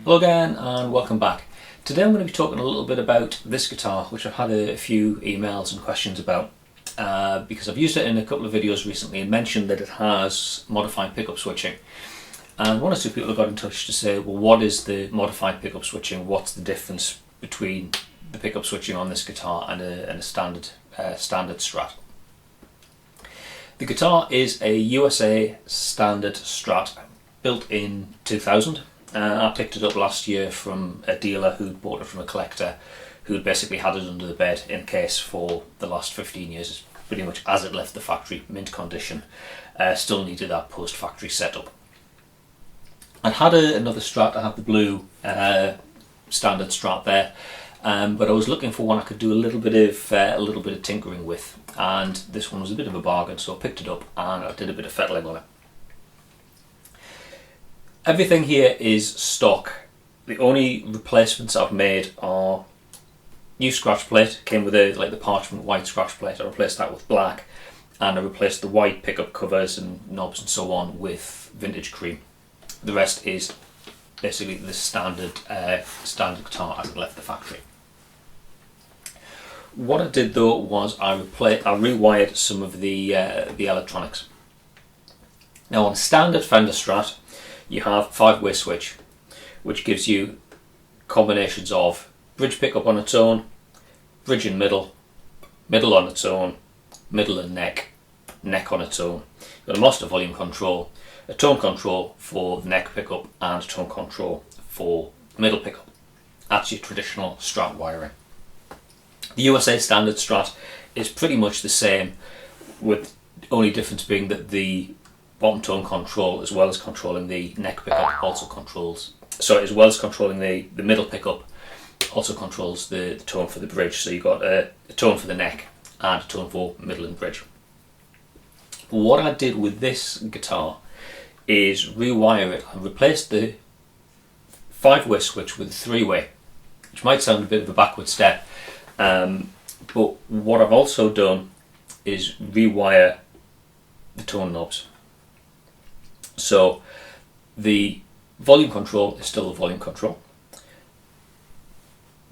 Hello again and welcome back. Today I'm going to be talking a little bit about this guitar, which I've had a few emails and questions about because I've used it in a couple of videos recently and mentioned that it has modified pickup switching. And one or two people have got in touch to say, well, what is the modified pickup switching? What's the difference between the pickup switching on this guitar and a standard Strat? The guitar is a USA standard Strat built in 2000. I picked it up last year from a dealer who'd bought it from a collector who'd basically had it under the bed in case for the last 15 years. It's pretty much as it left the factory, mint condition. Still needed that post-factory setup. I'd had another Strat. I had the blue standard Strat there, but I was looking for one I could do a little bit of tinkering with, and this one was a bit of a bargain, so I picked it up and I did a bit of fettling on it. Everything here is stock. The only replacements I've made are new scratch plate. Came with the parchment white scratch plate. I replaced that with black, and I replaced the white pickup covers and knobs and so on with vintage cream. The rest is basically the standard guitar as it left the factory. What I did though was I rewired some of the electronics. Now on a standard Fender Strat, you have 5-way switch, which gives you combinations of bridge pickup on its own, bridge and middle, middle on its own, middle and neck, neck on its own. You've got a master volume control, a tone control for the neck pickup, and a tone control for the middle pickup. That's your traditional Strat wiring. The USA standard Strat is pretty much the same, with only difference being that the bottom tone control, as well as controlling the neck pickup, also controls. So as well as controlling the middle pickup, also controls the tone for the bridge. So you've got a tone for the neck and a tone for middle and bridge. What I did with this guitar is rewire it and replace the 5-way switch with a 3-way, which might sound a bit of a backward step, but what I've also done is rewire the tone knobs. So the volume control is still the volume control.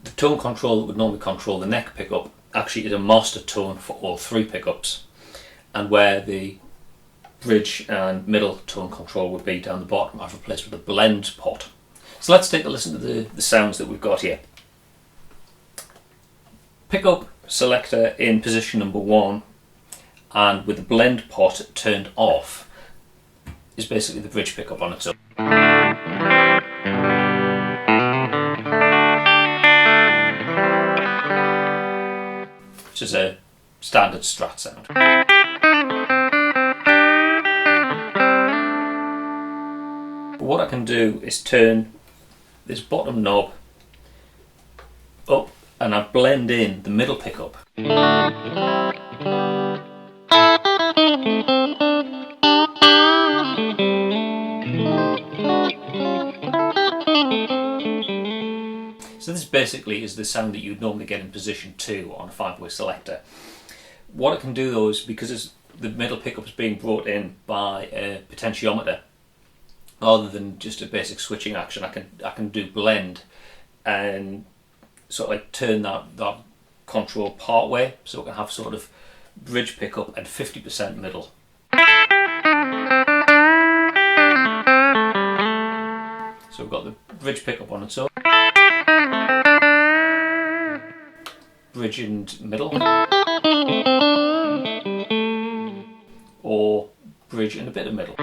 The tone control that would normally control the neck pickup actually is a master tone for all 3 pickups, and where the bridge and middle tone control would be down the bottom, I've replaced with a blend pot. So let's take a listen to the sounds that we've got here. Pickup selector in position number 1 and with the blend pot turned off is basically the bridge pickup on its own. Which is a standard Strat sound. But what I can do is turn this bottom knob up and I blend in the middle pickup. So this basically is the sound that you'd normally get in position 2 on a 5-way selector. What I can do though is, because the middle pickup is being brought in by a potentiometer, rather than just a basic switching action, I can do blend and sort of like turn that control part way, so I can have sort of bridge pickup and 50% middle. So we've got the bridge pickup on its own, bridge and middle, or bridge and a bit of middle.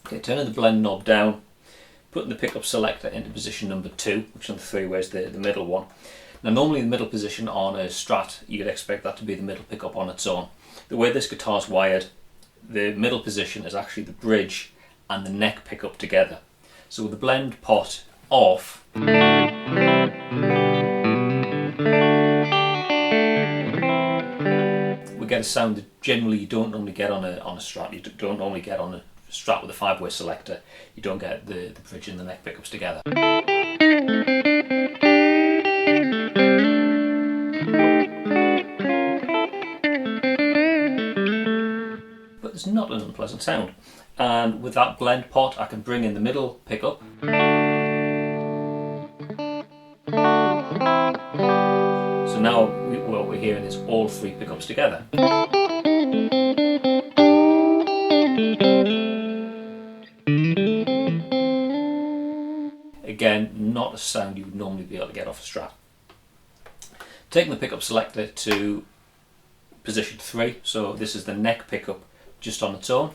Okay, turning the blend knob down, putting the pickup selector into position number 2, which on the 3-way is the middle one. Now normally the middle position on a Strat, you'd expect that to be the middle pickup on its own. The way this guitar is wired, the middle position is actually the bridge and the neck pickup together. So with the blend pot off, we get a sound that generally you don't normally get on a Strat. You don't normally get on a Strat with a 5-way selector. You don't get the bridge and the neck pickups together. is not an unpleasant sound. And with that blend pot, I can bring in the middle pickup. So now what we're hearing is all three pickups together. Again, not a sound you would normally be able to get off a Strat. Taking the pickup selector to position 3, so this is the neck pickup just on its own.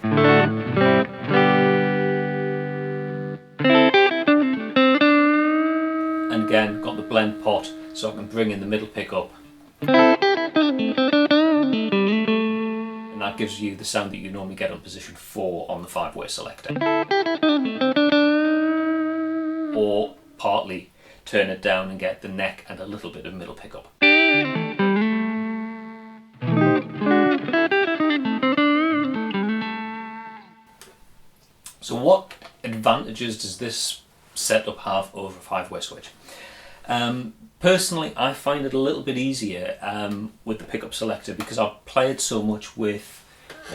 And again, got the blend pot, so I can bring in the middle pickup. And that gives you the sound that you normally get on position 4 on the 5-way selector. Or partly turn it down and get the neck and a little bit of middle pickup. So what advantages does this setup have over a 5-way switch? Personally, I find it a little bit easier with the pickup selector because I've played so much with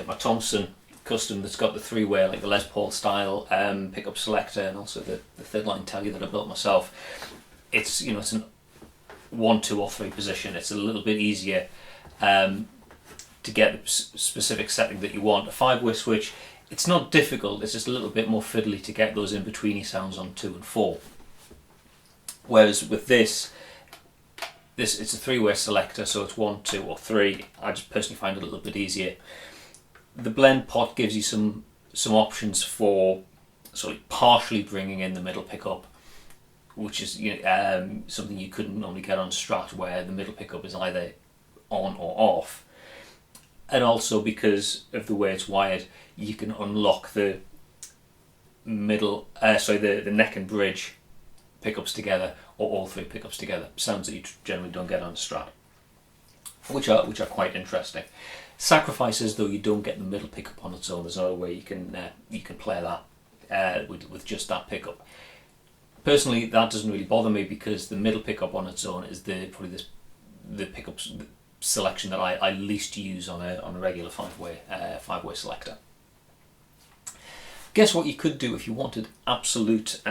my Thompson custom that's got the 3-way, like the Les Paul style pickup selector, and also the third line telly that I built myself. It's it's an 1, 2 or 3 position. It's a little bit easier to get the specific setting that you want. A 5-way switch, it's not difficult, it's just a little bit more fiddly to get those in-betweeny sounds on 2 and 4. Whereas with this it's a 3-way selector, so it's 1, 2 or 3. I just personally find it a little bit easier. The blend pot gives you some options for sort of partially bringing in the middle pickup, which is something you couldn't normally get on Strat, where the middle pickup is either on or off. And also because of the way it's wired, you can unlock the the neck and bridge pickups together, or all 3 pickups together. Sounds that you generally don't get on a Strat, which are quite interesting. Sacrifices, though, you don't get the middle pickup on its own. There's no way you can play that with just that pickup. Personally, that doesn't really bother me because the middle pickup on its own is probably the pickups selection that I least use on a regular 5-way selector. Guess what you could do if you wanted absolute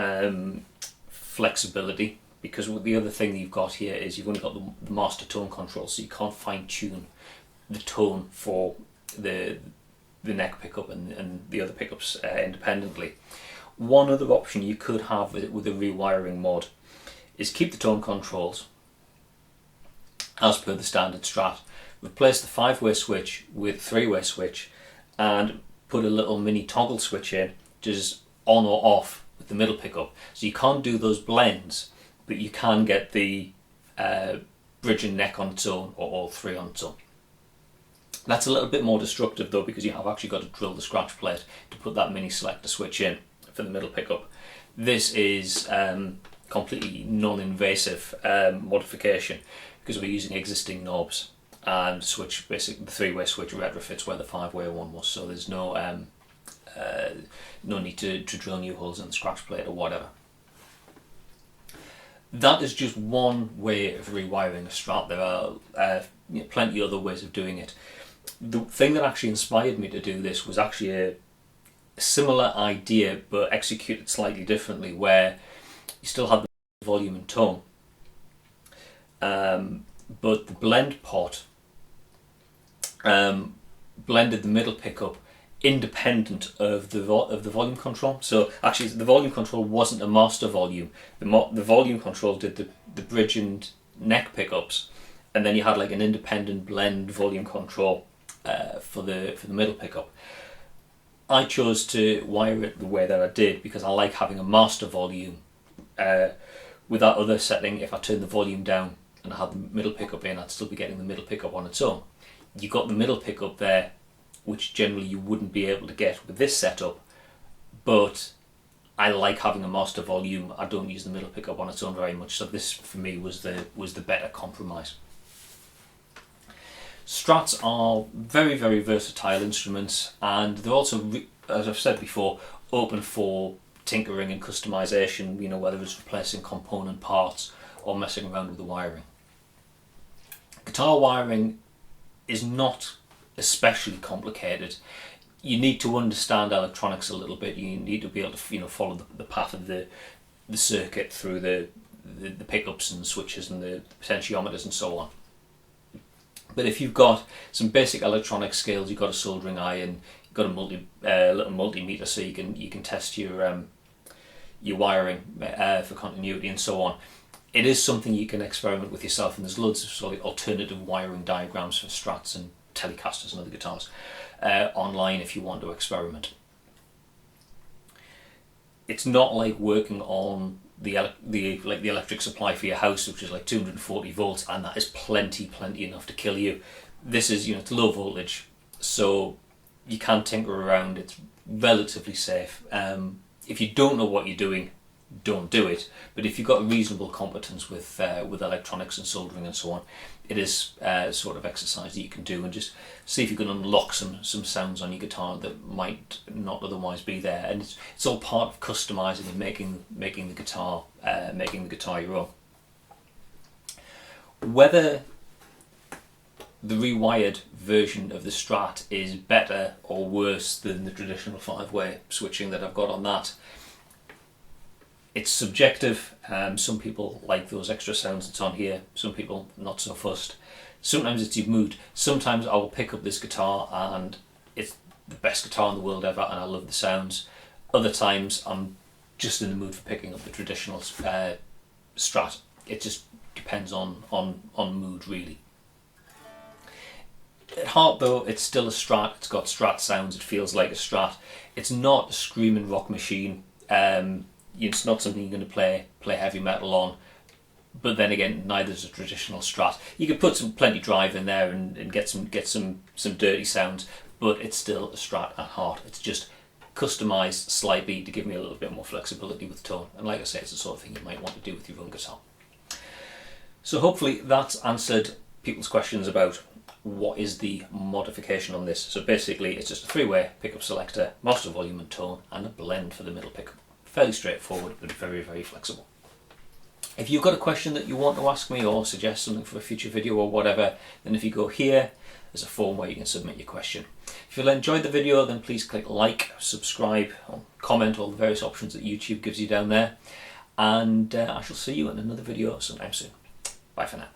flexibility, because the other thing that you've got here is you've only got the master tone control, so you can't fine tune the tone for the neck pickup and the other pickups independently. One other option you could have with a rewiring mod is keep the tone controls as per the standard Strat, replace the 5-way switch with 3-way switch, and put a little mini toggle switch in, just on or off with the middle pickup. So you can't do those blends, but you can get the bridge and neck on its own, or all 3 on its own. That's a little bit more destructive though, because you have actually got to drill the scratch plate to put that mini selector switch in for the middle pickup. This is completely non-invasive modification, because we're using existing knobs, and switch, basically the 3-way switch retrofits where the 5-way one was, so there's no need to drill new holes in the scratch plate or whatever. That is just one way of rewiring a Strat. There are plenty of other ways of doing it. The thing that actually inspired me to do this was actually a similar idea but executed slightly differently, where you still have the volume and tone, but the blend pot blended the middle pickup independent of the volume control. So actually the volume control wasn't a master volume. The volume control did the bridge and neck pickups, and then you had like an independent blend volume control for the middle pickup. I chose to wire it the way that I did because I like having a master volume. With that other setting, if I turn the volume down and I had the middle pickup in, I'd still be getting the middle pickup on its own. You got the middle pickup there, which generally you wouldn't be able to get with this setup, but I like having a master volume. I don't use the middle pickup on its own very much, so this for me was the better compromise. Strats are very, very versatile instruments, and they're also, as I've said before, open for tinkering and customization, whether it's replacing component parts or messing around with the wiring. Guitar wiring is not especially complicated. you need to understand electronics a little bit. You need to be able to follow the path of the circuit through the pickups and switches and the potentiometers and so on. But if you've got some basic electronic skills, you've got a soldering iron, you've got a little multimeter, so you can test your wiring for continuity and so on. It is something you can experiment with yourself, and there's loads of sort of alternative wiring diagrams for Strats and Telecasters and other guitars online if you want to experiment. It's not like working on the electric supply for your house, which is like 240 volts, and that is plenty enough to kill you. This is, it's low voltage, so you can tinker around. It's relatively safe. If you don't know what you're doing, don't do it. But if you've got reasonable competence with electronics and soldering and so on, it is sort of exercise that you can do, and just see if you can unlock some sounds on your guitar that might not otherwise be there. And it's all part of customizing and making the guitar your own. Whether the rewired version of the Strat is better or worse than the traditional 5-way switching that I've got on that, it's subjective. Some people like those extra sounds that's on here, some people not so fussed. Sometimes it's your mood. Sometimes I will pick up this guitar and it's the best guitar in the world ever and I love the sounds. Other times I'm just in the mood for picking up the traditional Strat. It just depends on mood, really. At heart though, it's still a Strat. It's got Strat sounds, it feels like a Strat. It's not a screaming rock machine. It's not something you're going to play heavy metal on, but then again, neither is a traditional Strat. You could put plenty drive in there and get some dirty sounds, but it's still a Strat at heart. It's just customized slightly to give me a little bit more flexibility with tone. And like I say, it's the sort of thing you might want to do with your own guitar. So hopefully that's answered people's questions about what is the modification on this. So basically, it's just a 3-way pickup selector, master volume and tone, and a blend for the middle pickup. Fairly straightforward, but very flexible. If you've got a question that you want to ask me or suggest something for a future video or whatever, then if you go here, there's a form where you can submit your question. If you'll enjoyed the video, then please click like, subscribe, or comment, all the various options that YouTube gives you down there. And I shall see you in another video sometime soon. Bye for now.